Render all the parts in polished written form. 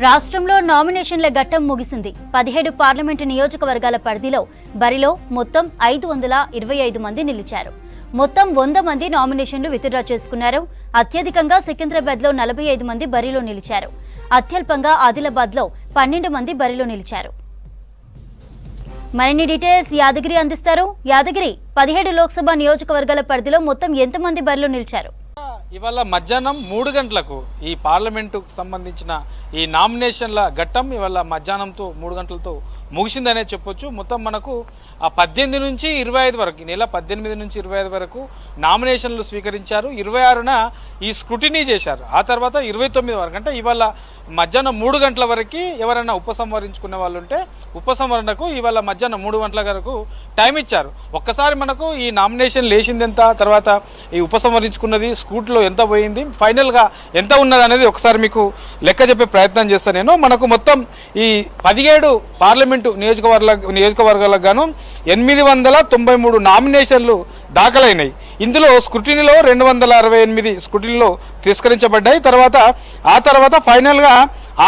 రాష్ట్రంలో నామినేషన్ల ఘట్టం ముగిసింది. 17 పార్లమెంటు నియోజకవర్గాల పరిధిలో బరిలో మొత్తం 525 మంది నిలిచారు. మొత్తం 100 మంది నామినేషన్లు విత్డ్రా చేసుకున్నారు. అత్యధికంగా సికింద్రాబాద్లో 45 మంది బరిలో నిలిచారు. అత్యల్పంగా ఆదిలాబాద్లో 12 మంది బరిలో నిలిచారు. మరిన్ని డీటెయిల్స్ యాదగిరి అందిస్తారు. యాదగిరి, 17 లోక్సభ నియోజకవర్గాల పరిధిలో మొత్తం ఎంతమంది బరిలో నిలిచారు? ఇవాళ మధ్యాహ్నం 3 గంటలకు ఈ పార్లమెంటుకు సంబంధించిన ఈ నామినేషన్ల ఘట్టం ఇవాళ మధ్యాహ్నంతో 3 గంటలతో ముగిసిందనే చెప్పొచ్చు. మొత్తం మనకు 18 నుంచి 25 వరకు, నెల 18 నుంచి 25 వరకు నామినేషన్లు స్వీకరించారు. 26న ఈ స్క్రూటినీ చేశారు. ఆ తర్వాత 29 వరకు, అంటే ఇవాళ మధ్యాహ్నం 3 గంటల వరకు ఎవరైనా ఉపసంహరించుకునే వాళ్ళు ఉంటే ఉపసంహరణకు ఇవాళ మధ్యాహ్నం 3 గంటల వరకు టైం ఇచ్చారు. ఒక్కసారి మనకు ఈ నామినేషన్ లేచింది ఎంత, తర్వాత ఈ ఉపసంహరించుకున్నది స్కూట్లో ఎంత పోయింది, ఫైనల్గా ఎంత ఉన్నది అనేది ఒకసారి మీకు లెక్క చెప్పే ప్రయత్నం చేస్తాను నేను. మనకు మొత్తం ఈ 17 పార్లమెంటు నియోజకవర్గాలకు గాను 893 నామినేషన్లు దాఖలైనాయి. ఇందులో స్క్రూటినీలో 268 స్క్రూటినీలో తిరస్కరించబడ్డాయి. ఆ తర్వాత ఫైనల్గా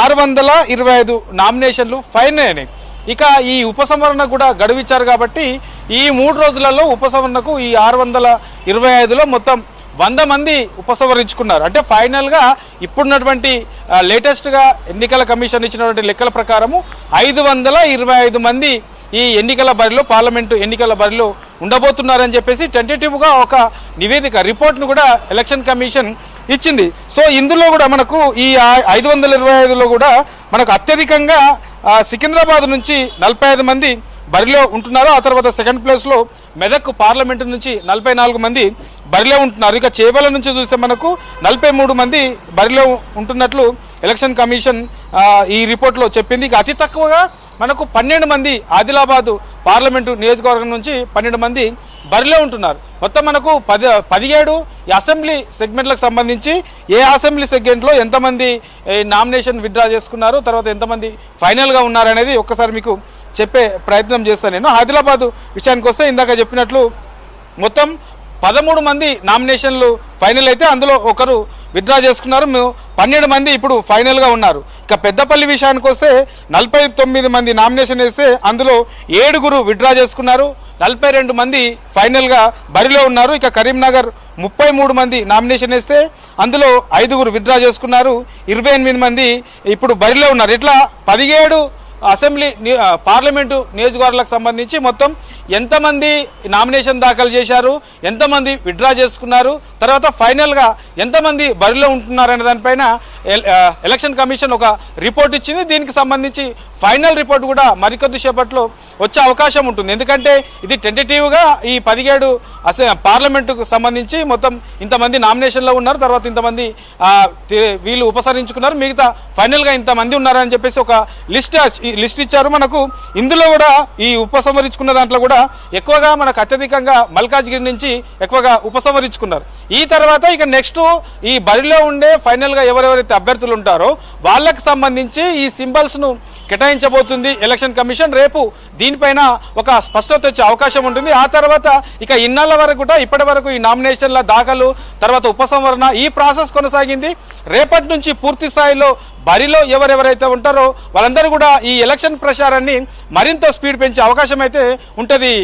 625 నామినేషన్లు ఫైనల్ అయినాయి. ఇక ఈ ఉపసంహరణ కూడా గడువిచ్చారు కాబట్టి ఈ 3 రోజులలో ఉపసంహరణకు ఈ 625లో మొత్తం 100 మంది ఉపసంహరించుకున్నారు. అంటే ఫైనల్గా ఇప్పుడున్నటువంటి లేటెస్ట్గా ఎన్నికల కమిషన్ ఇచ్చినటువంటి లెక్కల ప్రకారము 525 మంది ఈ ఎన్నికల బరిలో, పార్లమెంటు ఎన్నికల బరిలో ఉండబోతున్నారని చెప్పేసి టెంటేటివ్గా ఒక నివేదిక, రిపోర్ట్ను కూడా ఎలక్షన్ కమిషన్ ఇచ్చింది. సో ఇందులో కూడా మనకు ఈ 525లో కూడా మనకు అత్యధికంగా సికింద్రాబాద్ నుంచి 45 మంది బరిలో ఉంటున్నారు. ఆ తర్వాత సెకండ్ ప్లేస్లో మెదక్ పార్లమెంటు నుంచి 44 మంది బరిలో ఉంటున్నారు. ఇక చేవెళ్ల నుంచి చూస్తే మనకు 43 మంది బరిలో ఉంటున్నట్లు ఎలక్షన్ కమిషన్ ఈ రిపోర్ట్లో చెప్పింది. ఇక అతి తక్కువగా మనకు 12 మంది ఆదిలాబాద్ పార్లమెంటు నియోజకవర్గం నుంచి 12 మంది బరిలో ఉంటున్నారు. మొత్తం మనకు 17 అసెంబ్లీ సెగ్మెంట్లకు సంబంధించి ఏ అసెంబ్లీ సెగ్మెంట్లో ఎంతమంది నామినేషన్ విత్డ్రా చేసుకున్నారు, తర్వాత ఎంతమంది ఫైనల్గా ఉన్నారనేది ఒక్కసారి మీకు చెప్పే ప్రయత్నం చేస్తాను నేను. ఆదిలాబాద్ విషయానికి వస్తే ఇందాక చెప్పినట్లు మొత్తం 13 మంది నామినేషన్లు ఫైనల్ అయితే అందులో ఒకరు విత్డ్రా చేసుకున్నారు. 12 మంది ఇప్పుడు ఫైనల్గా ఉన్నారు. ఇక పెద్దపల్లి విషయానికి వస్తే 49 మంది నామినేషన్ వేస్తే అందులో 7 విత్డ్రా చేసుకున్నారు. 42 మంది ఫైనల్గా బరిలో ఉన్నారు. ఇక కరీంనగర్ 33 మంది నామినేషన్ వేస్తే అందులో 5 విత్డ్రా చేసుకున్నారు. 28 మంది ఇప్పుడు బరిలో ఉన్నారు. ఇట్లా 17 అసెంబ్లీ పార్లమెంటు నియోజకవర్గాలకు సంబంధించి మొత్తం ఎంతమంది నామినేషన్ దాఖలు చేశారు, ఎంతమంది విత్డ్రా చేసుకున్నారు, తర్వాత ఫైనల్గా ఎంతమంది బరిలో ఉంటున్నారు అనే దానిపైన ఎలక్షన్ కమిషన్ ఒక రిపోర్ట్ ఇచ్చింది. దీనికి సంబంధించి ఫైనల్ రిపోర్ట్ కూడా మరికొద్ది సేపట్లో వచ్చే అవకాశం ఉంటుంది. ఎందుకంటే ఇది టెంటేటివ్గా ఈ 17 పార్లమెంటుకు సంబంధించి మొత్తం ఇంతమంది నామినేషన్లో ఉన్నారు, తర్వాత ఇంతమంది వీళ్ళు ఉపసంహరించుకున్నారు, మిగతా ఫైనల్గా ఇంతమంది ఉన్నారని చెప్పేసి ఒక లిస్ట్ ఇచ్చారు మనకు. ఇందులో కూడా ఈ ఉపసంహరించుకున్న దాంట్లో కూడా ఎక్కువగా మనకు అత్యధికంగా మల్కాజ్గిరి నుంచి ఎక్కువగా ఉపసంహరించుకున్నారు. ఈ తర్వాత ఇక నెక్స్ట్ ఈ బరిలో ఉండే ఫైనల్గా ఎవరెవరైతే అభ్యర్థులు ఉంటారో వాళ్ళకి సంబంధించి ఈ సింబల్స్ను కేటాయించబోతుంది ఎలక్షన్ కమిషన్. రేపు దీనిపైన ఒక స్పష్టత వచ్చే అవకాశం ఉంటుంది. ఆ తర్వాత ఇక ఇన్నాళ్ళ వరకు కూడా ఇప్పటి వరకు ఈ నామినేషన్ల దాఖలు, తర్వాత ఉపసంహరణ ఈ ప్రాసెస్ కొనసాగింది. రేపటి నుంచి పూర్తి స్థాయిలో బరిలో ఎవరెవరైతే ఉంటారో వాళ్ళందరూ కూడా ఈ ఎలక్షన్ ప్రచారాన్ని మరింత స్పీడ్ పెంచే అవకాశం అయితే ఉంటుంది.